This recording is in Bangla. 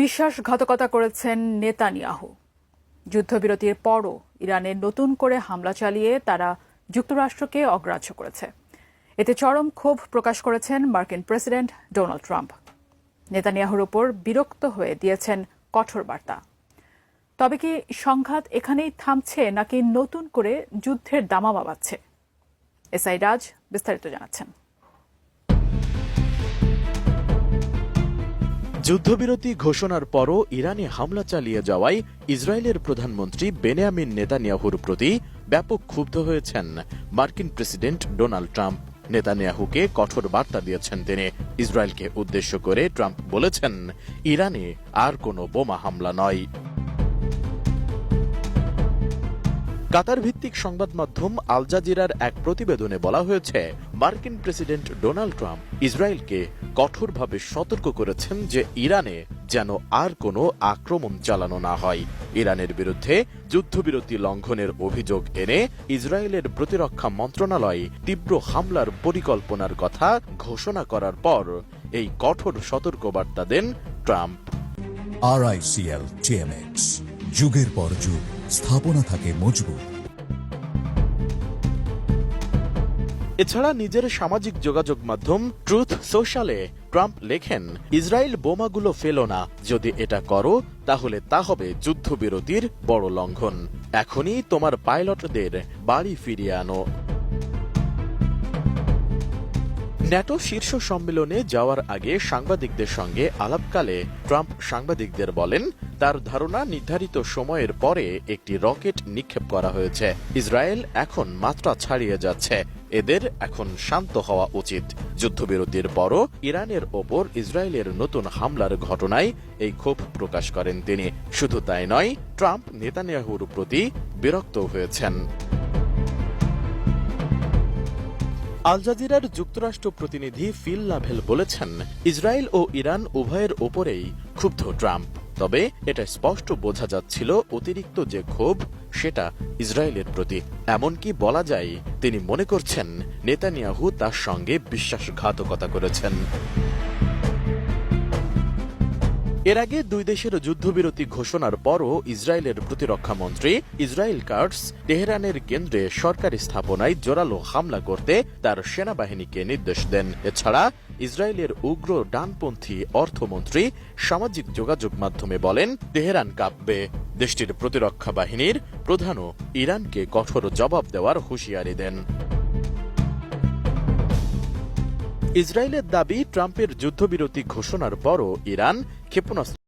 বিশ্বাসঘাতকতা করেছেন নেতানিয়াহু। যুদ্ধবিরতির পরও ইরানে নতুন করে হামলা চালিয়ে তারা যুক্তরাষ্ট্রকে অগ্রাহ্য করেছে। এতে চরম ক্ষোভ প্রকাশ করেছেন মার্কিন প্রেসিডেন্ট ডোনাল্ড ট্রাম্প। নেতানিয়াহুর উপর বিরক্ত হয়ে দিয়েছেন কঠোর বার্তা। তবে কি সংঘাত এখানেই থামছে নাকি নতুন করে যুদ্ধের দামামা বাজছে? এসআই রাজ বিস্তারিত জানাচ্ছেন। যুদ্ধবিরতি ঘোষণার পরও ইরানে হামলা চালিয়ে যাওয়ায় ইসরায়েলের প্রধানমন্ত্রী বেনিয়ামিন নেতানিয়াহুর প্রতি ব্যাপক ক্ষুব্ধ হয়েছেন মার্কিন প্রেসিডেন্ট ডোনাল্ড ট্রাম্প। নেতানিয়াহুকে কঠোর বার্তা দিয়েছেন তিনি। ইসরায়েলকে উদ্দেশ্য করে ট্রাম্প বলেছেন, ইরানে আর কোনো বোমা হামলা নয়। কাতার ভিত্তিক সংবাদ মাধ্যম আল জাজিরার এক প্রতিবেদনে বলা হয়েছে, মার্কিন প্রেসিডেন্ট ডোনাল্ড ট্রাম্প ইসরায়েলকে কঠোরভাবে সতর্ক করেছেন যে ইরানে যেন আর কোনো আক্রমণ চালানো না হয়। ইরানের বিরুদ্ধে যুদ্ধবিরতি লঙ্ঘনের অভিযোগ এনে ইসরায়েলের প্রতিরক্ষা মন্ত্রণালয় তীব্র হামলার পরিকল্পনার কথা ঘোষণা করার পর এই কঠোর সতর্কবার্তা দেন ট্রাম্প। RICL TMX, যুগের পর যুগ স্থাপনা থাকে মজবুত। এছাড়া নিজের সামাজিক যোগাযোগ মাধ্যম ট্রুথ সোশ্যালে ট্রাম্প লেখেন, ইসরায়েল বোমাগুলো ফেলো না, যদি এটা করো তাহলে তা হবে যুদ্ধবিরতির বড় লঙ্ঘন। এখনই তোমার পাইলটদের বাড়ি ফিরিয়ে আনো। ন্যাটো শীর্ষ সম্মেলনে যাওয়ার আগে সাংবাদিকদের সঙ্গে আলাপকালে ট্রাম্প সাংবাদিকদের বলেন, তার ধারণা নির্ধারিত সময়ের পরে একটি রকেট নিক্ষেপ করা হয়েছে। ইসরায়েল এখন মাত্রা ছাড়িয়ে যাচ্ছে, এদের এখন শান্ত হওয়া উচিত। যুদ্ধবিরতির পরও ইরানের ওপর ইসরায়েলের নতুন হামলার ঘটনায় এই ক্ষোভ প্রকাশ করেন তিনি। শুধু তাই নয়, ট্রাম্প নেতানিয়াহুর প্রতি বিরক্ত হয়েছেন। আল জাজিরার যুক্তরাষ্ট্র প্রতিনিধি ফিল লাভেল বলেছেন, ইসরায়েল ও ইরান উভয়ের ওপরেই ক্ষুব্ধ ট্রাম্প। তবে এটা স্পষ্ট বোঝা যাচ্ছিল অতিরিক্ত যে ক্ষোভ সেটা ইসরায়েলের প্রতি। এমনকি বলা যায় তিনি মনে করছেন নেতানিয়াহু তার সঙ্গে বিশ্বাসঘাতকতা করেছেন। এর আগে দুই দেশের যুদ্ধবিরতি ঘোষণার পরও ইসরায়েলের প্রতিরক্ষা মন্ত্রী ইসরায়েল কাটস তেহরানের কেন্দ্রে সরকারি স্থাপনায় জোরালো হামলা করতে তার সেনাবাহিনীকে নির্দেশ দেন। এছাড়া ইসরায়েলের উগ্র ডানপন্থী অর্থমন্ত্রী সামাজিক যোগাযোগ মাধ্যমে বলেন, তেহরান কাঁপবে। দেশটির প্রতিরক্ষা বাহিনীর প্রধানও ইরানকে কঠোর জবাব দেওয়ার হুঁশিয়ারি দেন। ইসরায়েলের দাবি, ট্রাম্পের যুদ্ধবিরতি ঘোষণার পরও ইরান ক্ষেপণাস্ত্র